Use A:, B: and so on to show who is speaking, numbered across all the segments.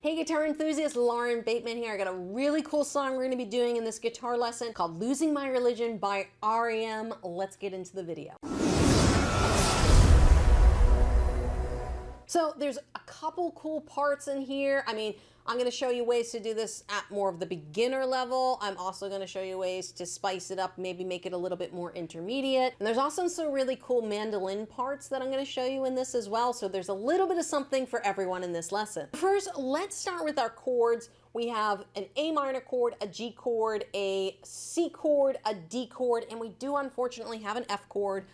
A: Hey guitar enthusiasts, Lauren Bateman here. I got a really cool song we're going to be doing in this guitar lesson called Losing My Religion by REM. Let's get into the video. So there's a couple cool parts in here. I'm going to show you ways to do this at more of the beginner level. I'm also going to show you ways to spice it up, maybe make it a little bit more intermediate. And there's also some really cool mandolin parts that I'm going to show you in this as well. So there's a little bit of something for everyone in this lesson. First, let's start with our chords. We have an A minor chord, a G chord, a C chord, a D chord, and we do unfortunately have an F chord.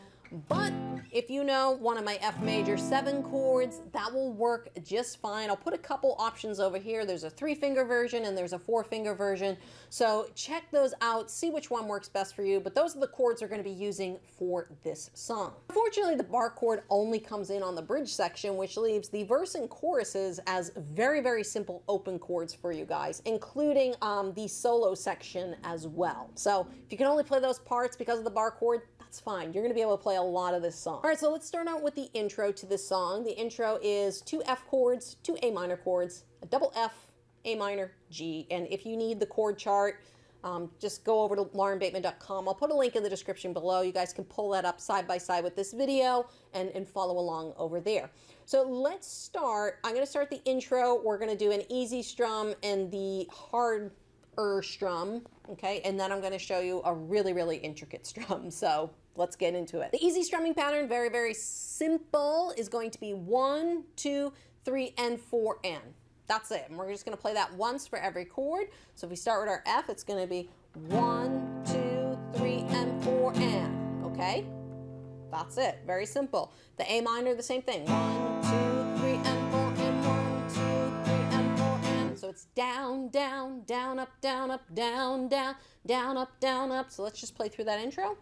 A: But if you know one of my F major 7 chords, that will work just fine. I'll put a couple options over here. There's a 3-finger version and there's a 4-finger version. So check those out, see which one works best for you. But those are the chords we're going to be using for this song. Unfortunately, the bar chord only comes in on the bridge section, which leaves the verse and choruses as very, very simple open chords for you guys, including the solo section as well. So if you can only play those parts because of the bar chord, that's fine. You're going to be able to play a lot of this song. All right, so let's start out with the intro to this song. The intro is 2 F chords, 2 A minor chords, a double F, A minor, G. And if you need the chord chart, just go over to laurenbateman.com. I'll put a link in the description below. You guys can pull that up side by side with this video and follow along over there. So let's start. I'm going to start the intro. We're going to do an easy strum and the hard strum, okay, and then I'm going to show you a really, really intricate strum. So let's get into it. The easy strumming pattern, very, very simple, is going to be 1, 2, 3, and 4, and. That's it. And we're just going to play that once for every chord. So if we start with our F, it's going to be 1, 2, 3, and 4, and. Okay? That's it. Very simple. The A minor, the same thing. 1, 2, 3, and 4, and 1, 2, 3, and 4, and. So it's down, down, down, up, down, up, down, down, down, up, down, up. So let's just play through that intro.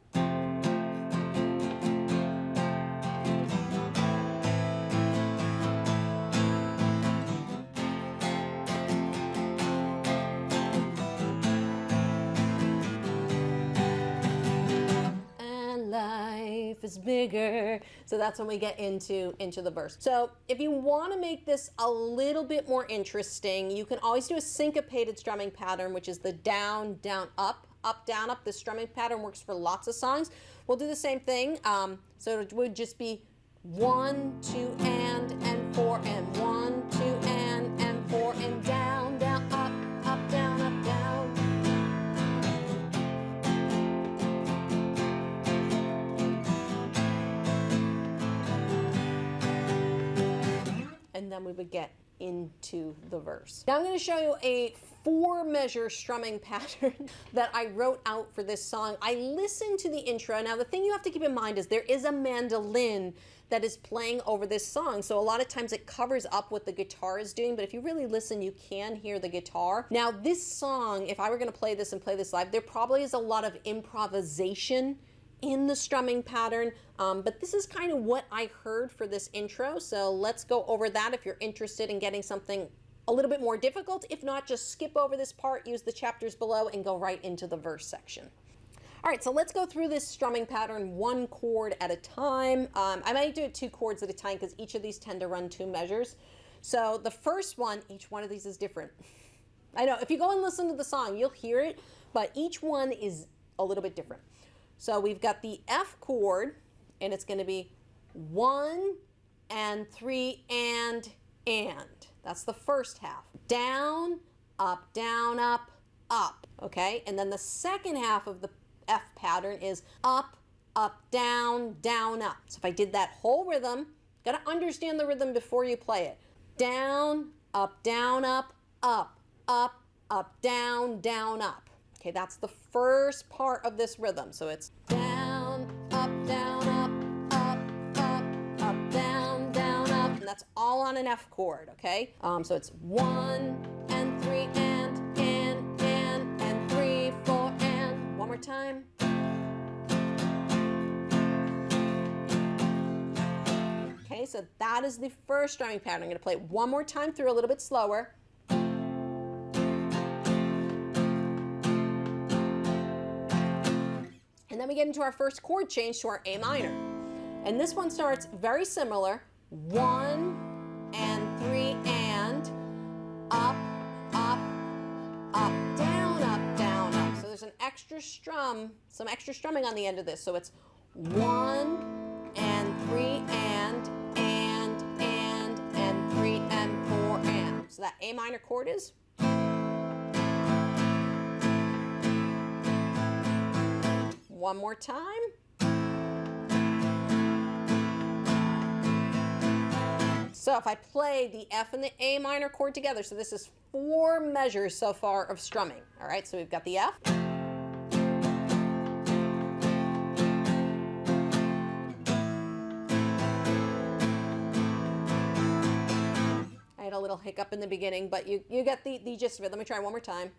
A: Life is bigger. So that's when we get into the verse. So if you want to make this a little bit more interesting, you can always do a syncopated strumming pattern, which is the down, down, up, up, down, up. This strumming pattern works for lots of songs. We'll do the same thing. So it would just be 1, 2, and 4, and 1, 2, and 4, and down, down, up, down, up, down. And then we would get into the verse. Now I'm going to show you a 4-measure strumming pattern that I wrote out for this song. I listened to the intro. Now the thing you have to keep in mind is there is a mandolin that is playing over this song. So a lot of times it covers up what the guitar is doing, but if you really listen, you can hear the guitar. Now this song, if I were going to play this and play this live, there probably is a lot of improvisation in the strumming pattern, but this is kind of what I heard for this intro. So let's go over that if you're interested in getting something a little bit more difficult. If not, just skip over this part, use the chapters below, and go right into the verse section. All right, so let's go through this strumming pattern 1 chord at a time. I might do it 2 chords at a time because each of these tend to run 2 measures. So the first one, each one of these is different. I know, if you go and listen to the song, you'll hear it, but each one is a little bit different. So we've got the F chord, and it's going to be 1 and 3 and. That's the first half. Down, up, up. Okay? And then the second half of the F pattern is up, up, down, up. So if I did that whole rhythm, got to understand the rhythm before you play it. Down, up, up, up, up, up, down, up. Okay, that's the first part of this rhythm. So it's down, up, up, down, up. And that's all on an F chord, okay? So it's 1 and 3 and 3, 4 and. One more time. Okay, so that is the first strumming pattern. I'm going to play it one more time through a little bit slower. And then we get into our first chord change to our A minor. And this one starts very similar, 1 and 3 and, up, up, up, down, up, down, up. So there's an extra strum, some extra strumming on the end of this. So it's 1 and 3 and 3 and 4 and. So that A minor chord is. One more time. So if I play the F and the A minor chord together, so this is 4 measures so far of strumming. All right, so we've got the F. I had a little hiccup in the beginning, but you get the gist of it. Let me try one more time.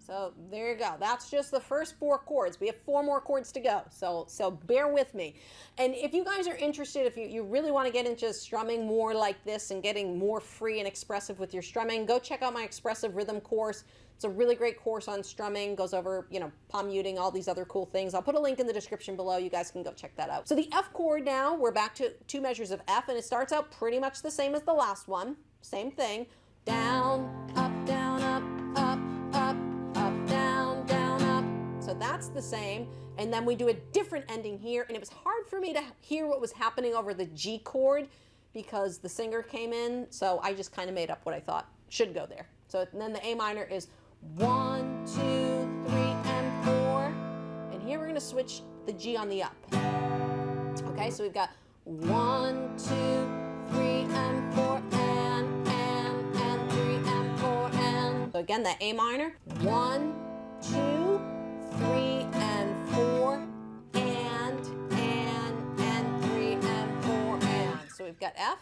A: So there you go. That's just the first 4 chords. We have 4 more chords to go. So bear with me. And if you guys are interested, if you really want to get into strumming more like this and getting more free and expressive with your strumming, go check out my expressive rhythm course. It's a really great course on strumming, goes over, you know, palm muting, all these other cool things. I'll put a link in the description below. You guys can go check that out. So the F chord now, we're back to 2 measures of F, and it starts out pretty much the same as the last one. Same thing. Down, up, down, up, up, up, up, down, down, up. So that's the same. And then we do a different ending here, and it was hard for me to hear what was happening over the G chord because the singer came in, so I just kind of made up what I thought should go there. So and then the A minor is 1, 2, 3, and 4. And here we're going to switch the G on the up. Okay, so we've got 1, 2, 3, and 4, and 3, and 4, and. So again, that A minor. 1, 2, 3, and 4, and 3, and 4, and. So we've got F.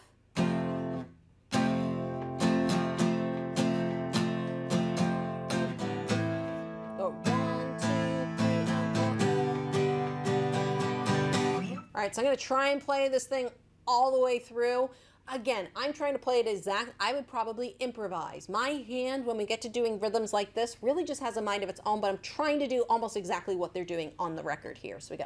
A: All right, so I'm going to try and play this thing all the way through. Again, I'm trying to play it exact. I would probably improvise. My hand, when we get to doing rhythms like this, really just has a mind of its own, but I'm trying to do almost exactly what they're doing on the record here. So we go.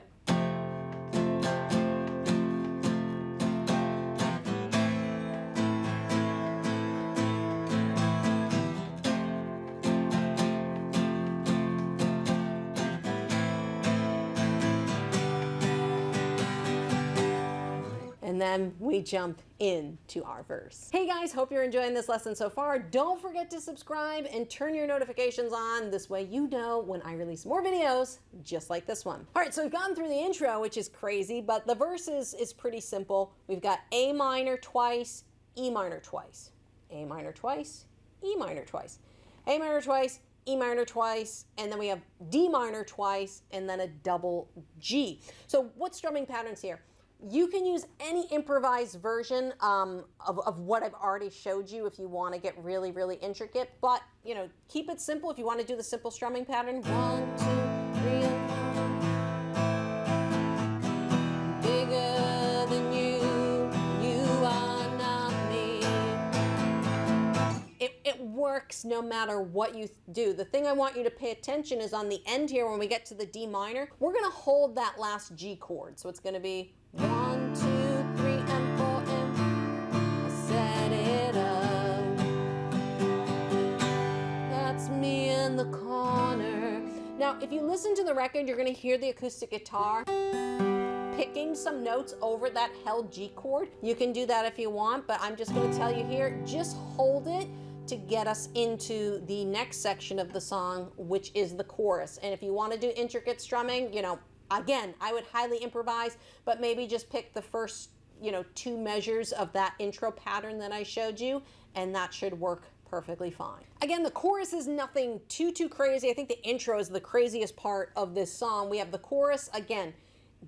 A: And then we jump into our verse. Hey guys, hope you're enjoying this lesson so far. Don't forget to subscribe and turn your notifications on. This way you know when I release more videos just like this one. All right, so we've gone through the intro, which is crazy, but the verse is pretty simple. We've got A minor twice, E minor twice, A minor twice, E minor twice, A minor twice, E minor twice, and then we have D minor twice, and then a double G. So what strumming patterns here? You can use any improvised version of what I've already showed you if you want to get really, really intricate. But, you know, keep it simple if you want to do the simple strumming pattern. 1, 2, 3, and 4. Bigger than you, you are not me. It works no matter what you do. The thing I want you to pay attention is on the end here when we get to the D minor, we're going to hold that last G chord. So it's going to be 1, 2, 3, and 4, and I set it up. That's me in the corner. Now, if you listen to the record, you're going to hear the acoustic guitar picking some notes over that held G chord. You can do that if you want, but I'm just going to tell you here, just hold it to get us into the next section of the song, which is the chorus. And if you want to do intricate strumming, you know, again, I would highly improvise, but maybe just pick the first, you know, 2 measures of that intro pattern that I showed you, and that should work perfectly fine. Again, the chorus is nothing too crazy. I think the intro is the craziest part of this song. We have the chorus, again,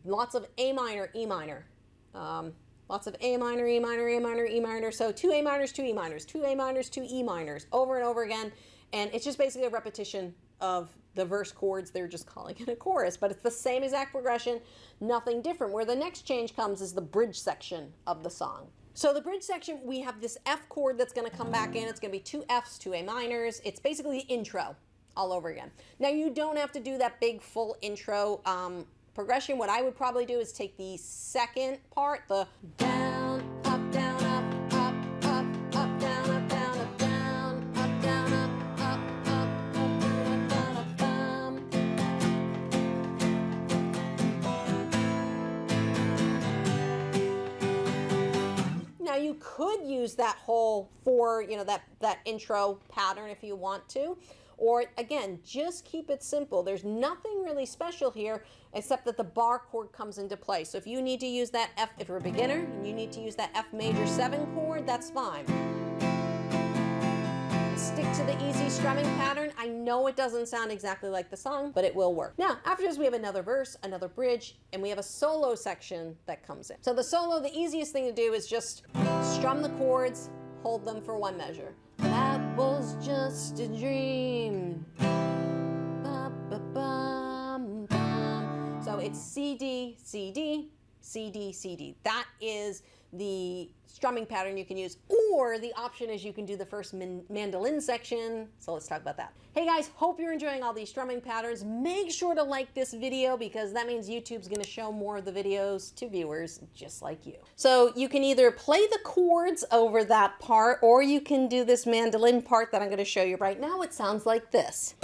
A: lots of A minor, E minor. Lots of A minor, E minor, A minor, E minor. So 2 A minors, 2 E minors, 2 A minors, 2 E minors, over and over again. And it's just basically a repetition of the verse chords. They're just calling it a chorus, but it's the same exact progression, nothing different. Where the next change comes is the bridge section of the song. So the bridge section, we have this F chord that's going to come back in. It's going to be 2 Fs, 2 A minors. It's basically the intro all over again. Now you don't have to do that big full intro progression, what I would probably do is take the second part, the down, up, down, up, up, up, up, down, up, down, up, down, up, down, up, up, up, up, down, up, down, up. Now you could use that whole for, you know, that intro pattern if you want to. Or again, just keep it simple. There's nothing really special here except that the bar chord comes into play. So if you need to use that F, if you're a beginner and you need to use that F major 7 chord, that's fine. Stick to the easy strumming pattern. I know it doesn't sound exactly like the song, but it will work. Now, after this, we have another verse, another bridge, and we have a solo section that comes in. So the solo, the easiest thing to do is just strum the chords, hold them for one measure. That was just a dream. Ba-ba-bum, bum. So it's C, D, C, D, C, D, C, D. That is the strumming pattern you can use, or the option is you can do the first mandolin section. So let's talk about that. Hey guys, hope you're enjoying all these strumming patterns. Make sure to like this video because that means YouTube's gonna show more of the videos to viewers just like you. So you can either play the chords over that part, or you can do this mandolin part that I'm gonna show you right now. It sounds like this.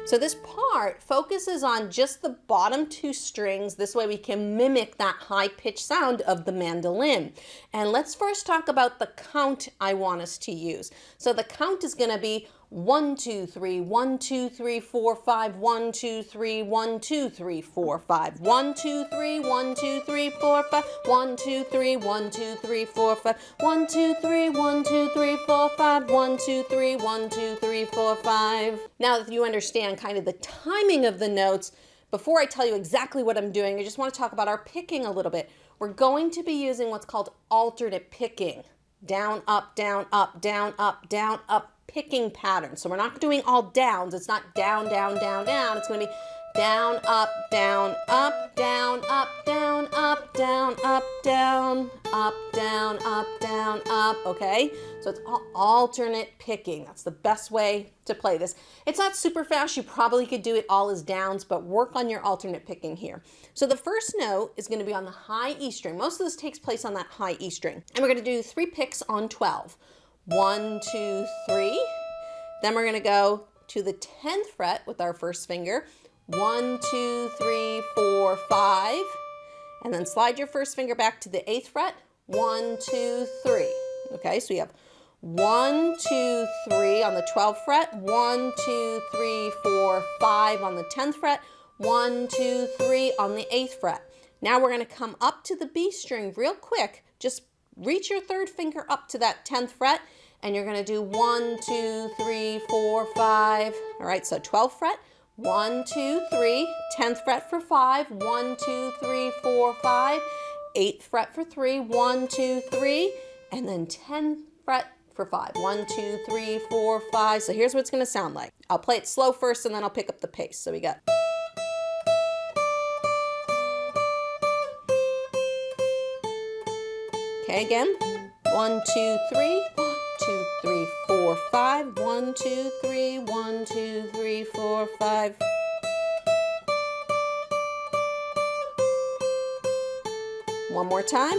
A: So this part focuses on just the bottom 2 strings. This way we can mimic that high-pitched sound of the mandolin. And let's first talk about the count I want us to use. So the count is going to be 1, 2, 3, 1, 2, 3, 4, 5, 1, 2, 3, 1, 2, 3, 4, 5, 1, 2, 3, 1, 2, 3, 4, 5, 1, 2, 3, 1, 2, 3, 4, 5, 1, 2, 3, 1, 2, 3, 4, 5, 1, 2, 3, 1, 2, 3, 4, 5. Now that you understand kind of the timing of the notes, before I tell you exactly what I'm doing, I just want to talk about our picking a little bit. We're going to be using what's called alternate picking. Down, up, down, up, down, up, down, up. Picking pattern. So we're not doing all downs. It's not down, down, down, down. It's going to be down, up, down, up, down, up, down, up, down, up, down, up, down, up, down, up. Okay? So it's alternate picking. That's the best way to play this. It's not super fast. You probably could do it all as downs, but work on your alternate picking here. So the first note is going to be on the high E string. Most of this takes place on that high E string. And we're going to do 3 picks on 12. 1, 2, 3. Then we're going to go to the 10th fret with our first finger. 1, 2, 3, 4, 5. And then slide your first finger back to the 8th fret. 1, 2, 3. Okay, so we have 1, 2, 3 on the 12th fret. 1, 2, 3, 4, 5 on the 10th fret. 1, 2, 3 on the 8th fret. Now we're going to come up to the B string real quick. Just reach your 3rd finger up to that 10th fret, and you're going to do 1, 2, 3, 4, 5. All right, so 12th fret, 1, 2, 3, 10th fret for 5, 1, 2, 3, 4, 5, 8th fret for 3, 1, 2, 3, and then 10th fret for 5, 1, 2, 3, 4, 5. So here's what it's going to sound like. I'll play it slow first, and then I'll pick up the pace. So we got. Okay, again. 1, 2, 3, 1, 2, 3, 4, 5. 1, 2, 3, 1, 2, 3, 4, 5. One more time.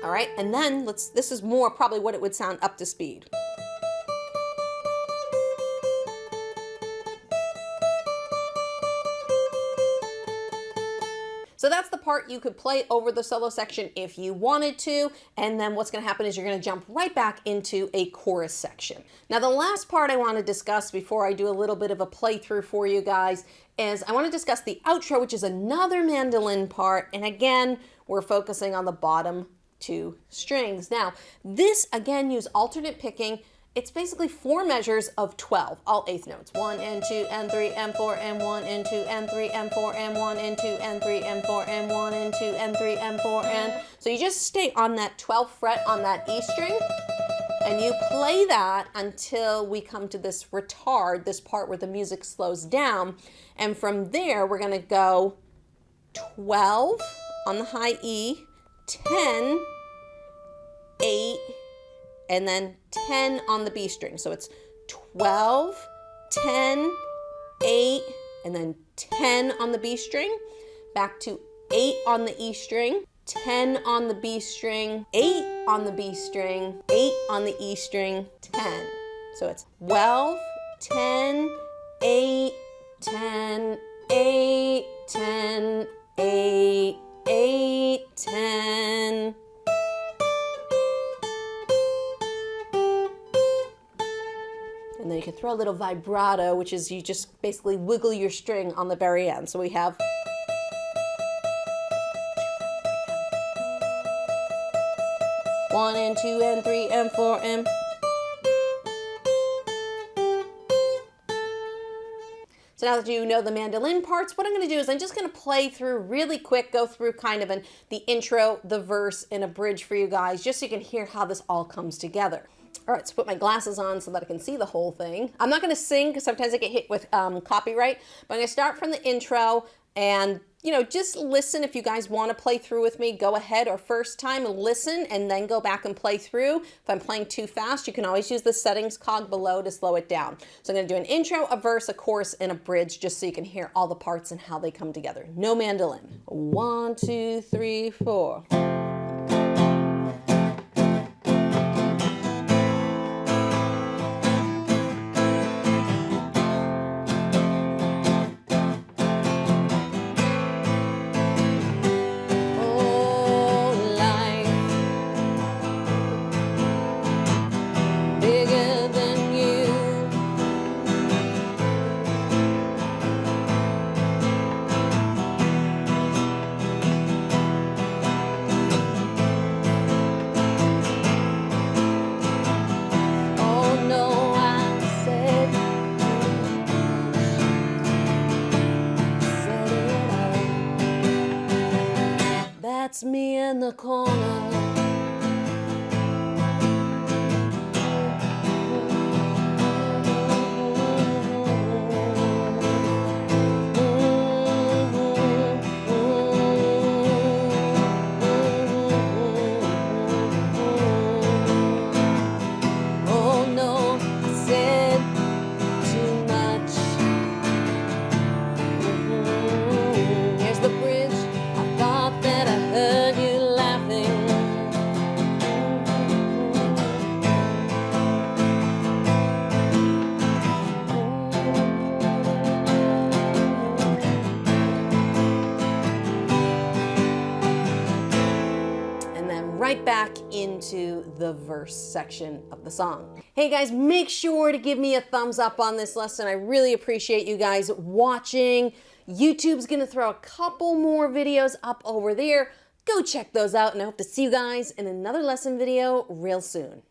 A: All right, and then this is more probably what it would sound up to speed. So that's the part you could play over the solo section if you wanted to, and then what's going to happen is you're going to jump right back into a chorus section. Now the last part I want to discuss before I do a little bit of a playthrough for you guys is I want to discuss the outro, which is another mandolin part, and again we're focusing on the bottom 2 strings. Now this again use alternate picking. It's basically 4 measures of 12, all 8th notes. 1 and 2 and 3 and 4 and 1 and 2 and 3 and 4 and 1 and 2 and 3 and 4 and 1 and 2 and 3 and 4 and... So you just stay on that 12th fret on that E string, and you play that until we come to this retard, this part where the music slows down. And from there, we're going to go 12 on the high E, 10, 8, and then 10 on the B string. So it's 12, 10, 8, and then 10 on the B string, back to 8 on the E string, 10 on the B string, 8 on the B string, 8 on the E string, 10. So it's 12, 10, 8, 10, 8, 10, 8, 8, 10. And then you can throw a little vibrato, which is you just basically wiggle your string on the very end. So we have 1 and 2 and 3 and 4 and. So now that you know the mandolin parts, what I'm going to do is I'm just going to play through really quick, go through kind of the intro, the verse, and a bridge for you guys, just so you can hear how this all comes together. All right, so put my glasses on so that I can see the whole thing. I'm not going to sing because sometimes I get hit with copyright, but I'm going to start from the intro and, you know, just listen. If you guys want to play through with me, go ahead, or first time listen and then go back and play through. If I'm playing too fast, you can always use the settings cog below to slow it down. So I'm going to do an intro, a verse, a chorus, and a bridge just so you can hear all the parts and how they come together. No mandolin. 1, 2, 3, 4. That's me in the corner. Oh no, I said too much. Here's the bridge. I thought that I heard you laughing. And then right back into the verse section of the song. Hey guys, make sure to give me a thumbs up on this lesson. I really appreciate you guys watching. YouTube's gonna throw a couple more videos up over there. Go check those out, and I hope to see you guys in another lesson video real soon.